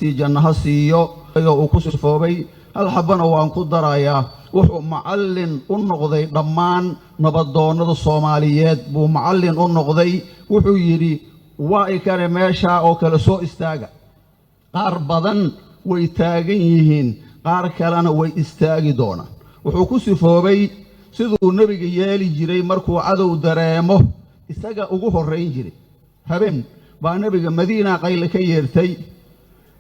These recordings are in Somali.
jannaha siiyo uu ku sifoobay hal xabana waan ku darayaa wuxuu macallin u noqday dhammaan nabadoonnada Soomaaliyeed buu macallin u noqday wuxuu yiri waa ikare meesha oo kala soo istaaga qaar badan way taagan yihiin qaar kalena way istaagi doonaan wuxuu ku sifoobay siduu nabiga yeeli jiray markuu cadow dareemo isaga ugu horeyn jiray habeen baa nabiga Madiina qayl ka yeertay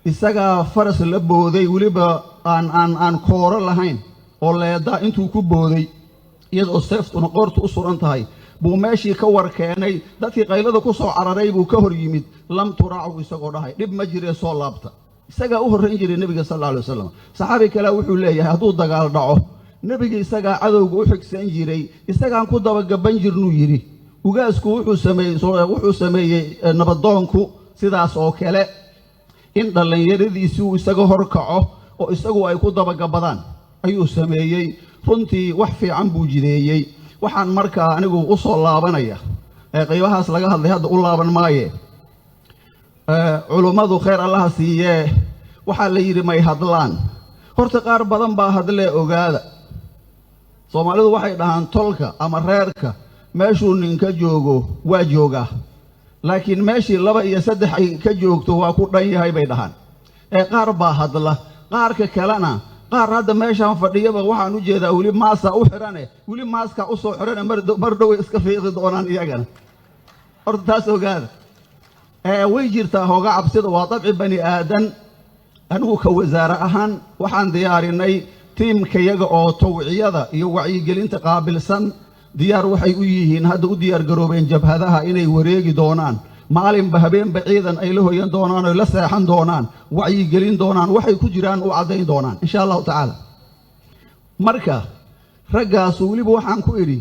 isaga faras la booday waliba aan kooro lahayn oo leeda intuu ku booday iyadoo seeftuna qoortu u suran tahay buu meeshii ka war keenay dadkii qaylada ku soo cararay buu ka hor yimid lam turaacu isagoo dhahay dib ma jiree soo laabta isaga u horeyn jiray nabiga sallallahu alayhi wasallam saxaabi kale wuxuu leeyahay hadduu dagaal dhaco nabiga isaga cadowga u xigsan jiray isagaan ku daba gaban jirnuu yiri ugaasku wuxuu sameeyay nabadoonku sidaas oo kale in dhalinyaradiisii uu isaga hor kaco oo isagu ay ku daba gabadaan ayuu sameeyay runtii wax fiican buu jideeyay waxaan markaa anigu u soo laabanaya qaybahaas laga hadlay hadda u laaban maaye culimadu khayr Allah siiye waxa la yiri may hadlaan horta qaar badan baa hadlee ogaada Soomaalidu waxay dhahaan tolka ama reerka meeshuu ninka joogo waa joogaa laakiin meeshii 2 iyo 3 ay ka joogto waa ku dhan yahay bay dhahaan qaar baa hadla qaarka kalena qaar hadda meeshaan fadhiyaba waxaan u jeedaa wali maasa u xirane wali maaska u soo xirane mar dhow iska fiiqi doonaan iyagana horta taas ogaada way jirtaa hooga cabsida waa dabci bani aadan anigu ka wasaare ahaan waxaan diyaarinay tiimkayaga oo tawciyada iyo wacyigelinta qaabilsan diyaar waxay u yihiin hadda u diyaar garoobeen jabhadaha inay wareegi doonaan maalinba habeenba ciidan ay la hoyan doonaan oo la seexan doonaan wacyigelin doonaan waxay ku jiraan u cadeyn doonaan insha Allah taala marka raggaas waliba waxaan ku iri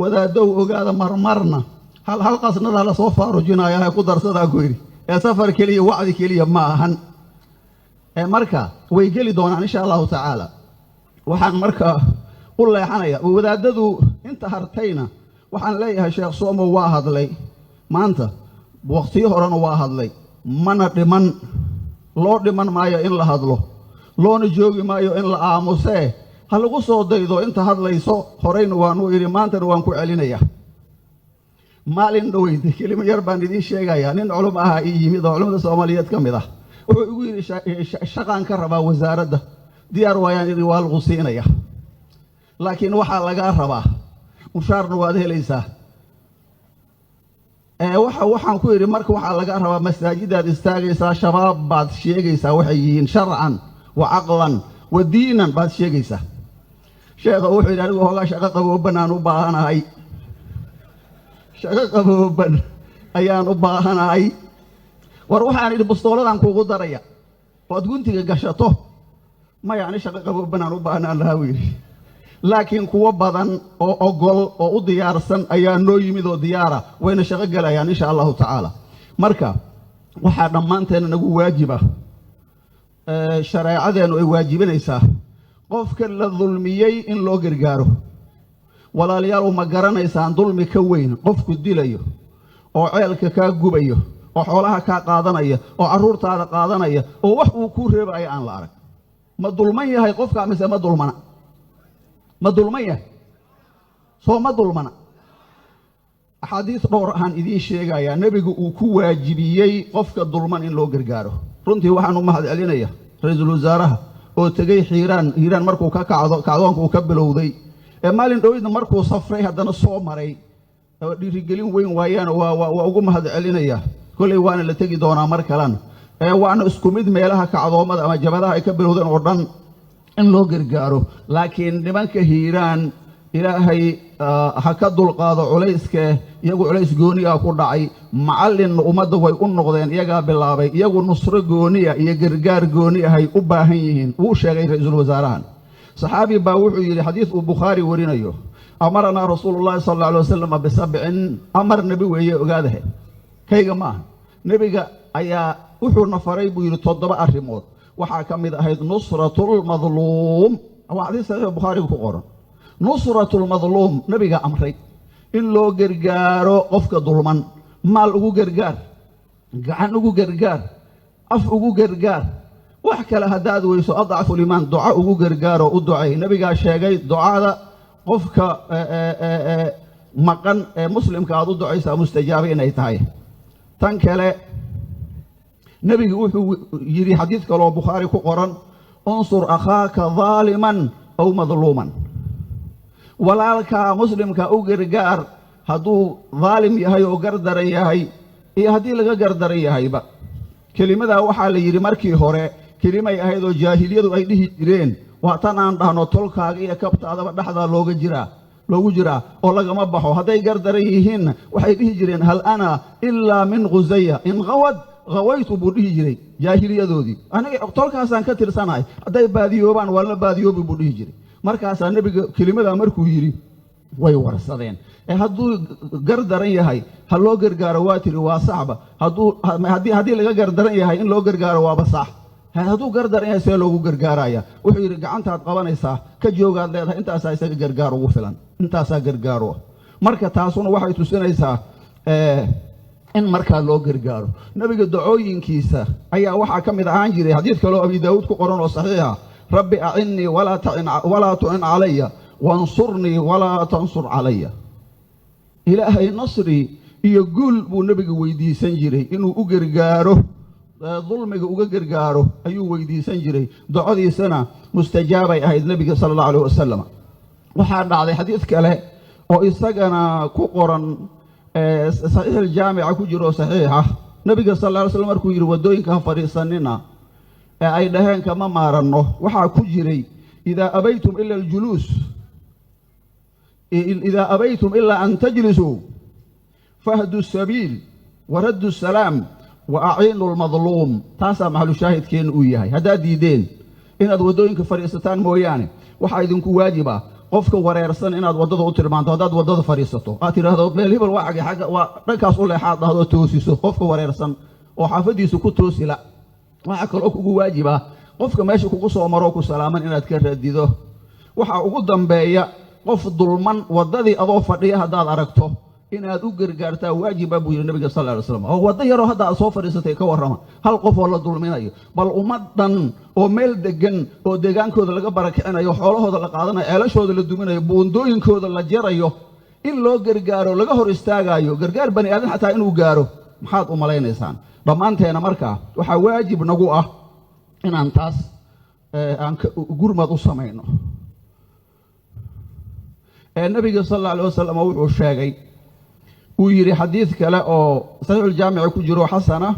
wadaadow ogaada marmarna hal qasnada la soo faarujinaya ku darsada ku iri safar kaliya wacdi kaliya ma ahan marka way gali doonaan insha Allah taala waxaan marka u leexanaya wadaadadu inta hartayna waxaan leeyahay Sheekh Soomo waa hadlay maanta waqti horena waa hadlay mana dhiman loo dhiman maayo in la hadlo loona joogi maayo in la aamusee ha lagu soo daydo inta hadlayso horeyna waan u iri maantana waan ku celinaya maalin dhaweyd kelimo yar baan idin sheegaya nin culum ah yimid oo culimada Soomaaliyeed ka mid ah wuxuu igu yiri shaqaan ka rabaa wasaaradda diyaar waayaan idin waa lagu siinaya laakiin waxa laga rabaa mushaarna waad helaysaa waxaan ku iri marka waxa laga rabaa masaajidaad istaagaysaa shabaab baad sheegaysaa waxay yihiin sharcan wa aqlan wa diinan baad sheegaysaa sheekha wuxuu yiri anigu hoogaa shaqo qabooban aan u baahanahay shaqo qabooban ayaan u baahanahay war waxaan idhi bustooladan kuugu daraya waad guntiga gashato ma yaani shaqo qabooban aan u baahnaan lahaa wiiri laakiin kuwa badan oo ogol oo u diyaarsan ayaa noo yimid oo diyaara wayna shaqo galayaan insha Allah taala marka waxa dhamaanteena nagu waajiba shariicadeenu ay waajibinaysaa qofka la dulmiyay in loo gargaaro walaalayaal uma garanaysaan dulmi ka weyn qofku dilayo oo ceelka ka gubayo oo xoolaha ka qaadanaya oo caruurtaada qaadanaya oo wax uu ku reebay aan la arag ma dulman yahay qofka mise ma dulmana ما ظلميه سو ما ظلمنا أحاديث دور عن إذن شيء يا نبي وكوا جبيي قفك الظلمان إن لو جرجاره رنتي وحنو ما هذا علينا يا رئيس الوزراء أو تجي حيران مركو كعوان وكبلوا ذي مالين دويد مركو صفري هذا نصو مري دي رجلين وين ويان وأقوم هذا علينا يا كل وان اللي تجي دونا مركلان وأنا اسكميد ميلها كعوان ما جبلها يكبلوا ذي أردن in loo gargaaro laakiin nimanka hiiraan ilaahay ha ka dulqaado culayska iyagu culays gooni ah ku dhacay macallin umada way u noqdeen iyaga bilaabay iyagu nusro gooni ah iyo gargaar gooni ah ay u baahan yihiin uu sheegay ra'iisul wasaarahan saxaabi baa wuxuu yiri xadiis uu Bukhari warinayo amarna rasuulullah sallallahu alayhi wasallam bisab'in amar nabi weeye ogaadahay kayga ma nabiga ayaa wuxuu nafaray buu yiri 7 arrimood waxaa ka mid ahayd nusratul madluum waa xadiis sahih Bukhari ku qoran nusratul madluum nabiga amray in loo gargaaro qofka dulman maal ugu gargaar gacan ugu gargaar af ugu gargaar وحكى لها داد ويسو أضعف الإيمان دعاء وقرقار ودعاء نبي قال شيء دعاء قفك مقن مسلم كادو دعاء مستجابين أيتاي تنكله نبي يري حديث كلام بخاري كقرن انصر أخاك ظالما أو مظلوما ولا لك مسلم كأوجرجار هدو ظالم يهي وقردر يهي إيه هدي لك قردر يهي بقى كلمة ذا وحال يري مركي هوري كلمة يهي ذو جاهلية أيديه جرين وقتنا عندنا طلق هاي كبت هذا بحذا لوج جرا والله ما بحو هدي قردر يهين وحيديه جرين هل أنا إلا من غزية إن غويت بوديه جري جاهلية ذودي أنا طلق هسان كتير سناي هدي باديوبان ولا باديوب بوديه جري مركز النبي كلمة ذا مركو يري ويورثين هدو قردرين يهي هل لو قرقار واتري وصعبة هدي لغا قردرين يهي إن لو قرقار وابصح هدو قردرين يهي سيلو قرقارايا وحي رقعنتها قبانيسا كجوغاد ليدها انت أساسا قرقار وفلان انت أساسا قرقار مركا تاسون وحي تسينيسا إن مركا لو قرقار نبي الدعوين كيسا أيا وحا كم إذا عنجري حديث كلو أبي داود كقرون وصحيحة ربي أعني ولا تعن علي وانصرني ولا تنصر علي إلهي نصري يقول بنبي ويدي سنجري إنه أجرجاره ظلمك أجرجاره أيوه ويدي سنجري دعاء سنة مستجابة أهل النبي صلى الله عليه وسلم وحنا على حديث كله وإستجنا كقرن صحيح الجامع كجرو صحيحة النبي صلى الله عليه وسلم كجرو ودوين كفريساننا أي دهان كما مارنه وحا كجري إذا أبيتم إلا الجلوس إذا أبيتم إلا أن تجلسوا فهدوا السبيل وردوا السلام وأعينوا المظلوم تاسع محل شاهد كين وياي هذا ديدين إن أدودوين كفريستان موياني وحايدين كواجبة قفك وريرسن إن أدودو أترمان هذا أدودو فريستو أترى هذا بلي بالواحد حاجة وركاس ولا حاجة هذا توسيسو قفك وريرسن وحافظي سكوت توسي لا وحكر أكو واجبة قفك ماشي كوكو مروكو سلاما إن أتكرر ديدو وحا أقدم بيا قف ظلمان وددي أضاف فديها هذا أركته إن هذا قرقارته واجب أبو النبي صلى الله عليه وسلم هو ضيره هذا أصوفر يستيقظ كورما هل قف ولا ظلمين أيه بل أمدن وميل دجن ودجان كود اللي جبرك أنا يحوله هذا اللي قاعدنا إيش هذا اللي دومينه بوندوين كود اللي جرى إن لو قرقاره لقاه رستاجا قرقار بني آدم حتى إنه قاره محاط أملاين إنسان ضمانته أنا مركا وحواجب نجوءه إن أنتاس أنك قرمة السماينه النبي صلى الله عليه وسلم وحو الشاقي ويري حديث كلا أو صحيح الجامع كجرو حسنة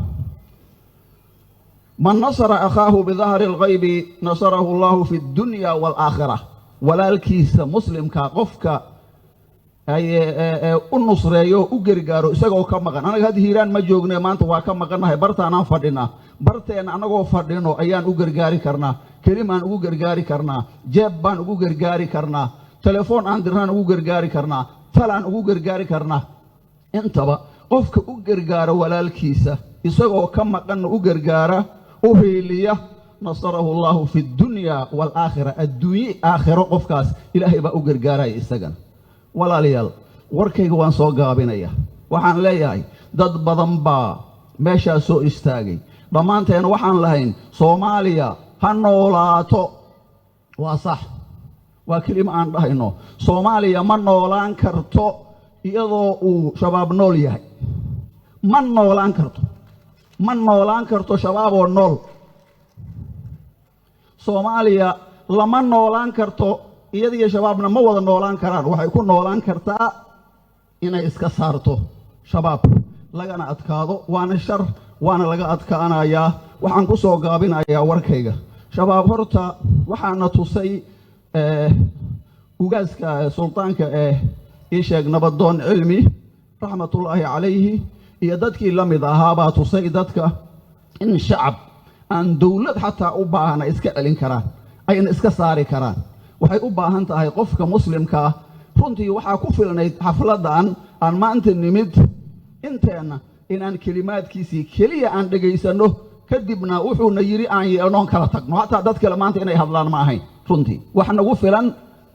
من نصر أخاه بظهر الغيب نصره الله في الدنيا والآخرة ولا الكيس مسلم كقفك أي النصر يو أجرجارو سجوا كم مكان أنا هذه هيران ما جوجنا ما أنت واكم مكان هاي برتنا فردنا برتين أنا جو فردنا أيان أجرجاري كرنا كريمان أجرجاري كرنا جبان أجرجاري كرنا تلفون عندنا أجرجاري كرنا فلان أجرجاري كرنا أنت بقى قفك أجرجارو ولا الكيسة يسجوا كم مكان أجرجارة وهيلية نصره الله في الدنيا والآخرة الدنيا آخرة قفكاس إلهي بقى أجرجارة يستجن ولا ليال warkayga waan soo gaabinaya waxaan leeyahay dad badan baa meesha soo istaagay dhamaanteen waxaan lahayn Soomaaliya ha noolaato waa sax waa kelimo aan dhahayno Soomaaliya ma noolaan karto iyadoo uu shabaab nool yahay ma noolaan karto shabaab oo nool Soomaaliya lama noolaan karto iyadii shabaabna ma wada noolaan karaan waxay ku noolaan kartaa inay iska saarto shabaab lagana adkaado waana shar waana laga adkaanayaa waxaan ku soo gaabinayaa warkayga shabaab horta waxaana tusay ugaaska sultaanka ii sheeg nabadoon cilmi raxmatullaahi calayhi iyo dadkii la mid ahaa baa tusay dadka in shacab aan dawlad xataa u baahana iska celin karaan ayna iska saari karaan waxay u baahan tahay qofka muslimka runtii waxa ku filnayd xafladan aan maanta nimid inteena inaan kalimaadkiisii kaliya aan dhageysano kadibna wuxuuna yiri aan yeelnoon kala tagno hatta dad kale maanta inay hadlaan ma ahayn runtii wax nagu filan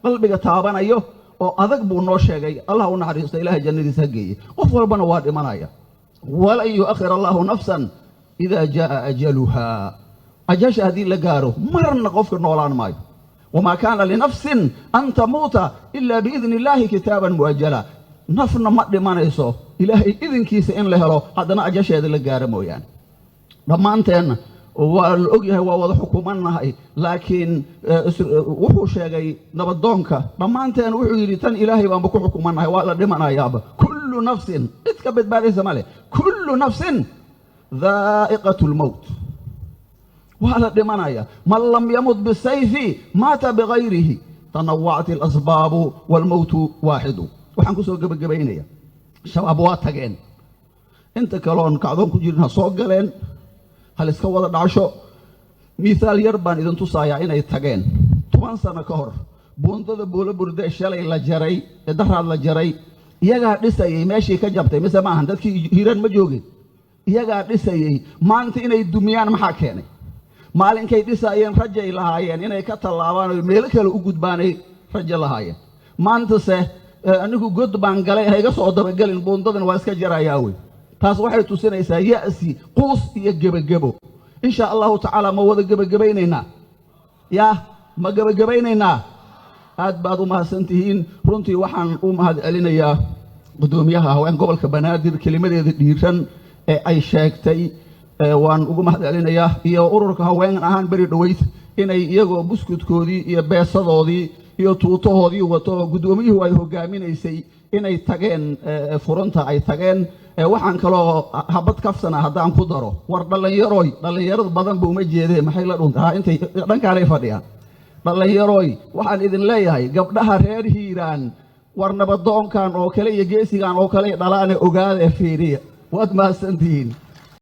qalbiga taabanayo oo adag buu noo sheegay allah u naxariisto ilaahay jannadiisa geeyay qof walbana waa dhimanaya wala yu'akhir allah nafsan idha jaa ajaluha أجاش هذه لقاره مرنا قفك نولان ماي وما كان لنفس أن تموت إلا بإذن الله كتابا مؤجلا نفنا مقدم ما نيسو إلهي إذن كيس إن لهلو هذا أجاش هذه لقاره مويان لما أنتين والأجهة ووضع حكومنا هاي لكن وحو شيء نبضونك لما أنتين وحو يريتن إلهي وانبكو حكومنا هاي ولا دمنا يابا كل نفس اتكبت بالي زمالي كل نفس ذائقة الموت ولا دمنا يا من لم يمت بالسيف مات بغيره تنوعت الأسباب والموت واحد وحنكسو قبينيا شباب واتقين انت كلون كعدون كجيرنا صوغلين هل iska wada dhaasho miisaal yar baan idin tusayaa inay tageen 10 sano ka hor buundada buula burde shalay la jaray daraad la jaray iyaga dhisayay meeshii ka jabtay mise ma ahan dadkii hiiraan ma joogin iyaga dhisayay maanta inay dumiyaan maxaa keenay maalinkay dhisayeen rajay lahaayeen inay ka talaabaan oo meel kale u gudbaanay rajo lahaayeen maanta se anigu god baan galay hayga soo daba galin buundadan waa iska jarayaa way taas waxay tusinaysaa ya'si quus iyo gabagabo insha Allah ta'ala ma wada gabagabaynayna ya ma gabagabaynayna aad baad u mahadsantihiin runtii waxaan u mahad celinayaa gudoomiyaha haween gobolka Banaadir kelimadeeda dhiiran ee ay sheegtay waan ugu mahad celinayaa iyo ururka haween ahaan bari dhaweyd inay iyagoo buskudkoodii iyo beesadoodii iyo tuutahoodii wato gudoomiyuhu ay hogaaminaysay inay tageen furanta ay tageen waxaan kaloo habad kafsana haddaan ku daro war dhalinyarada badan buu ma jeedee maxay la dhuntaa intay dhankaanay fadhiyaan dhalinyarooy waxaan idin leeyahay gabdhaha reer Hiiraan war nabadoonkan oo kale iyo geesigan oo kale dhalaane ogaada fiiriya waad mahadsantihiin